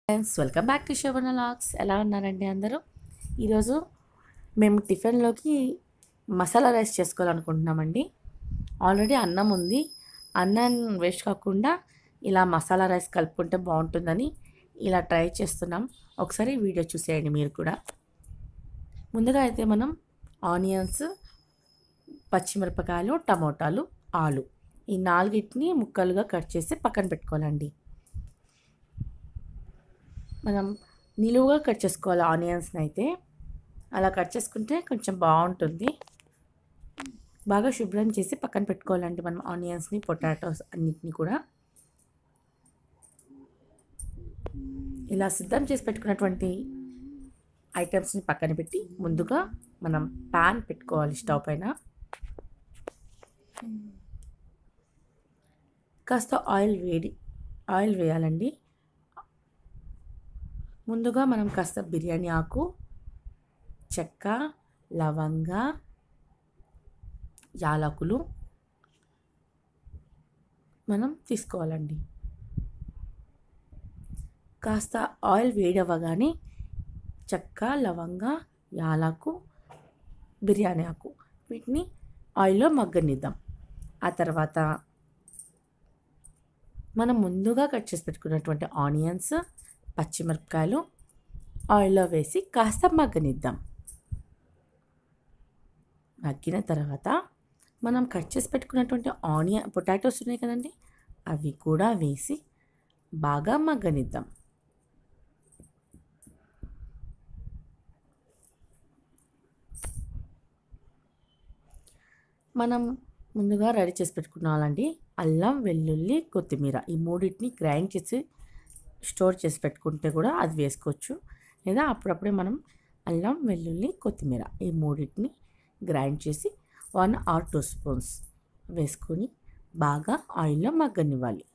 Friends, welcome back to Shobhana vlogs. ఎలా ఉన్నారండి అందరూ? ఈరోజు మేము టిఫిన్లోకి మసాలా రైస్ చేసుకోవాలనుకుంటున్నామండి. ఆల్రెడీ అన్నం ఉంది. అన్నం వేస్ట్ కాకుండా ఇలా మసాలా రైస్ కలుపుకుంటే బాగుంటుందని ఇలా ట్రై చేస్తున్నాం. ఒకసారి వీడియో చూసేయండి మీరు కూడా. ముందుగా అయితే మనం ఆనియన్స్, పచ్చిమిరపకాయలు, టమోటాలు, ఆలు ఈ నాలుగిటిని ముక్కలుగా కట్ చేసి పక్కన పెట్టుకోవాలండి. మనం నిలువుగా కట్ చేసుకోవాలి ఆనియన్స్ని. అయితే అలా కట్ చేసుకుంటే కొంచెం బాగుంటుంది. బాగా శుభ్రం చేసి పక్కన పెట్టుకోవాలండి మనం ఆనియన్స్ని, పొటాటోస్ అన్నిటిని కూడా. ఇలా సిద్ధం చేసి పెట్టుకున్నటువంటి ఐటమ్స్ని పక్కన పెట్టి ముందుగా మనం ప్యాన్ పెట్టుకోవాలి స్టవ్ పైన. కాస్త ఆయిల్ వేయాలండి. ముందుగా మనం కాస్త బిర్యానీ ఆకు, చెక్క, లవంగ, యాలకులు మనం తీసుకోవాలండి. కాస్త ఆయిల్ వేడవ్వగానే చెక్క, లవంగ, యాలకు, బిర్యానీ ఆకు వీటిని ఆయిల్లో మగ్గనిద్దాం. ఆ తర్వాత మనం ముందుగా కట్ చేసి పెట్టుకున్నటువంటి ఆనియన్స్, పచ్చిమిరపకాయలు ఆయిల్లో వేసి కాస్త మగ్గనిద్దాం. మగ్గిన తర్వాత మనం కట్ చేసి పెట్టుకున్నటువంటి పొటాటోస్ ఉన్నాయి కదండి, అవి కూడా వేసి బాగా మగ్గనిద్దాం. మనం ముందుగా రెడీ చేసి పెట్టుకున్నామండి అల్లం, వెల్లుల్లి, కొత్తిమీర ఈ మూడింటిని గ్రైండ్ చేసి స్టోర్ చేసి పెట్టుకుంటే కూడా అది వేసుకోవచ్చు. లేదా అప్పుడప్పుడే మనం అల్లం, వెల్లుల్లి, కొత్తిమీర ఈ మూడింటిని గ్రైండ్ చేసి 1 or 2 స్పూన్స్ వేసుకొని బాగా ఆయిల్లో మగ్గనివ్వాలి.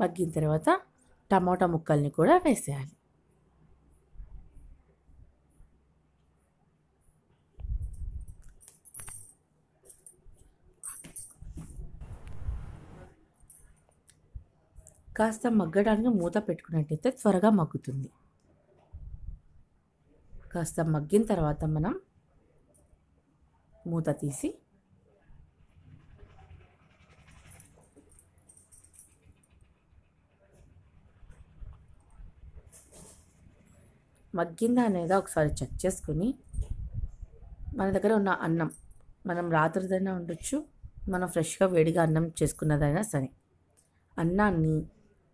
మగ్గిన తర్వాత టమాటా ముక్కల్ని కూడా వేసేయాలి. కాస్త మగ్గడానికి మూత పెట్టుకున్నట్టయితే త్వరగా మగ్గుతుంది. కాస్త మగ్గిన తర్వాత మనం మూత తీసి మగ్గిందా లేదా ఒకసారి చెక్ చేసుకుని, మన దగ్గర ఉన్న అన్నం మనం రాత్రిదైనా ఉండొచ్చు, మనం ఫ్రెష్గా వేడిగా అన్నం చేసుకున్నదైనా సరే, అన్నాన్ని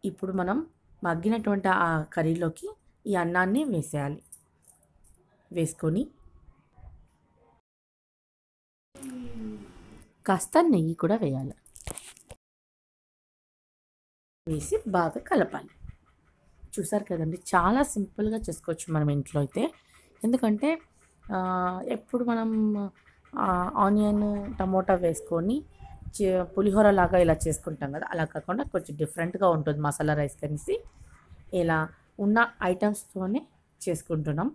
ఇప్పుడు మనం మగ్గినటువంటి ఆ కర్రీలోకి ఈ అన్నాన్ని వేసేయాలి. వేసుకొని కాస్త నెయ్యి కూడా వేయాలి. వేసి బాగా కలపాలి. చూసారు కదండి, చాలా సింపుల్గా చేసుకోవచ్చు మనం ఇంట్లో అయితే. ఎందుకంటే ఎప్పుడు మనం ఆనియన్, టమోటా వేసుకొని పులిహోర లాగా ఇలా చేసుకుంటాం కదా, అలా కాకుండా కొంచెం డిఫరెంట్గా ఉంటుంది మసాలా రైస్ కనేసి ఇలా ఉన్న ఐటమ్స్తోనే చేసుకుంటున్నాం.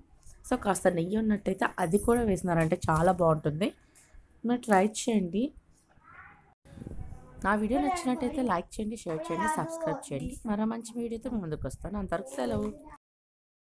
సో కాస్త నెయ్యి ఉన్నట్టయితే అది కూడా వేసినారంటే చాలా బాగుంటుంది. మీరు ట్రై చేయండి. నా వీడియో నచ్చినట్టయితే లైక్ చేయండి, షేర్ చేయండి, సబ్స్క్రైబ్ చేయండి. మరో మంచి వీడియోతో ముందుకు వస్తాను. అంతవరకు సెలవు.